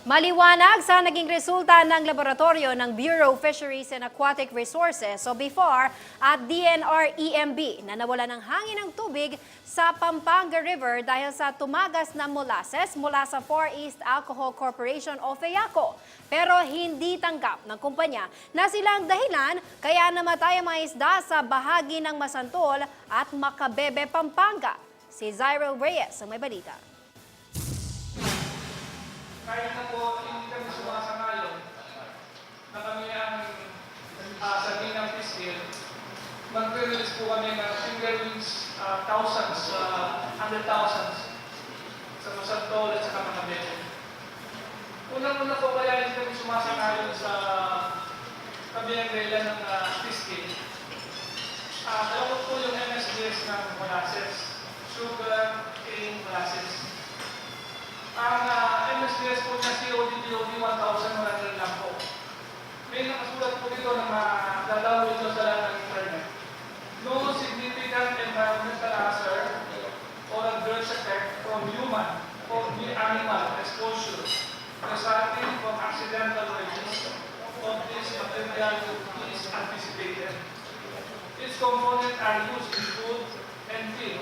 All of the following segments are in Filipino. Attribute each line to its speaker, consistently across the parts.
Speaker 1: Maliwanag sa naging resulta ng laboratorio ng Bureau of Fisheries and Aquatic Resources o BIFAR at DNR-EMB na nawala ng hangin ng tubig sa Pampanga River dahil sa tumagas na molasses mula sa Far East Alcohol Corporation o FEACO. Pero hindi tanggap ng kumpanya na sila ang dahilan kaya namatay ang mga isda sa bahagi ng Masantol at Macabebe, Pampanga. Si Zyro Reyes ang may balita.
Speaker 2: Kahit na po hindi kami sumasanayon na kami ang sabihin ng fiskil, magre-release po kami ng fingerlings thousands, hundred thousands sa Masantol at sa Macabebe. Unang-una po kaya hindi kami sumasanayon sa kabiyang rela ng fiskil. Alam po yung MSDS ng molasses, sugar, cane, molasses. Ang MSDS po niya COD-DOD 1,100 lang po. May nakasulat po dito na madalaw ito sa lahat ng internet. No significant environmental hazard or adverse effect from human or animal exposure resulting from accidental release of this material is anticipated. Its components are used in food and feed,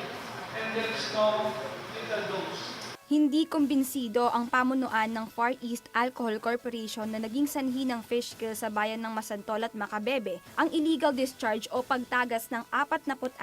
Speaker 2: and there is no lethal dose.
Speaker 3: Hindi kumbinsido ang pamunuan ng Far East Alcohol Corporation na naging sanhi ng fish kill sa bayan ng Masantol at Macabebe ang illegal discharge o pagtagas ng 46,000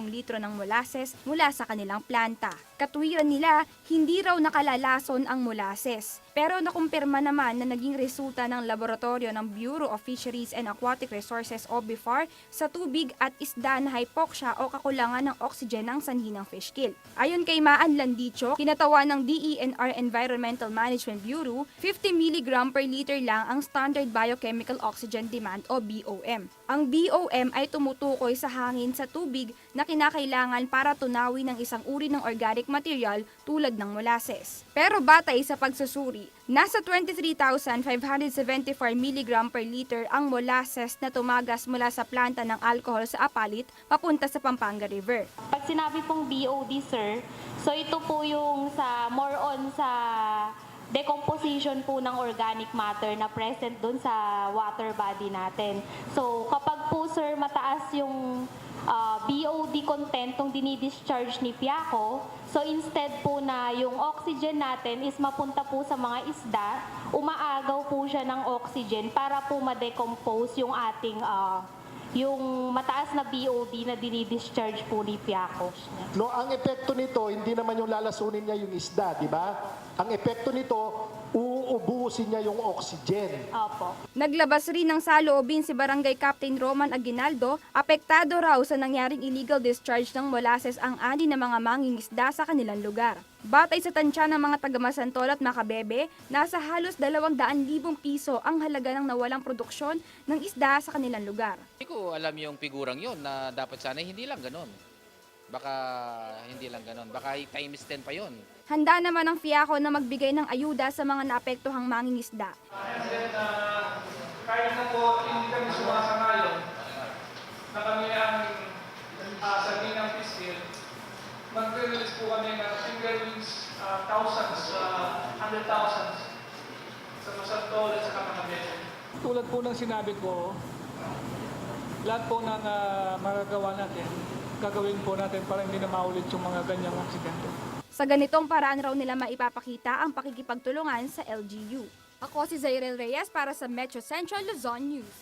Speaker 3: litro ng molasses mula sa kanilang planta. Katwiran nila, hindi raw nakalalason ang molasses. Pero nakumpirma naman na naging resulta ng laboratorio ng Bureau of Fisheries and Aquatic Resources o BIFAR sa tubig at isda na hypoxia o kakulangan ng oxygen ng sanhi ng fish kill. Ayon kay Maan Landicho, kinatawa ng DENR Environmental Management Bureau, 50 mg per liter lang ang Standard Biochemical Oxygen Demand o BOM. Ang BOM ay tumutukoy sa hangin sa tubig na kinakailangan para tunawin ng isang uri ng organic material tulad ng molasses. Pero batay sa pagsusuri, nasa 23,574 mg per liter ang molasses na tumagas mula sa planta ng alcohol sa Apalit papunta sa Pampanga River.
Speaker 4: Pag sinabi pong BOD, sir, so ito po yung more on sa decomposition po ng organic matter na present doon sa water body natin. So kapag po, sir, mataas yung BOD content ng dinidischarge ni FEACO, so instead po na yung oxygen natin is mapunta po sa mga isda, umaagaw po siya ng oxygen para po ma-decompose yung ating yung mataas na BOD na dinidischarge po ni FEACO.
Speaker 5: No, ang epekto nito, hindi naman yung lalasunin niya yung isda, di ba? Ang epekto nito, uubusin niya yung oxygen.
Speaker 4: Opo.
Speaker 3: Naglabas rin ng saloobin si Barangay Captain Roman Aguinaldo, apektado raw sa nangyaring illegal discharge ng molasses ang ani na mga mangingisda sa kanilang lugar. Batay sa tansya ng mga taga-Masantol at Macabebe, nasa halos 200,000 piso ang halaga ng nawalang produksyon ng isda sa kanilang lugar.
Speaker 6: Hindi ko alam yung figurang yon na dapat sana hindi lang ganon. Baka hindi lang ganon. Baka times 10 pa yon.
Speaker 3: Handa naman ang FEACO na magbigay ng ayuda sa mga naapektuhang mangingisda.
Speaker 2: And then, kahit na po hindi kami sumasanayon na kami ang sabihin ng fiskil, magre-release po kami ng fingerlings thousands, hundred thousands sa Masantol at sa Macabebe. Tulad po ng sinabi ko, lahat po ng magagawa natin, gagawin po natin para hindi na maulit yung mga ganyang aksidente.
Speaker 3: Sa ganitong paraan raw nila maipapakita ang pakikipagtulungan sa LGU. Ako si Zairel Reyes para sa Metro Central Luzon News.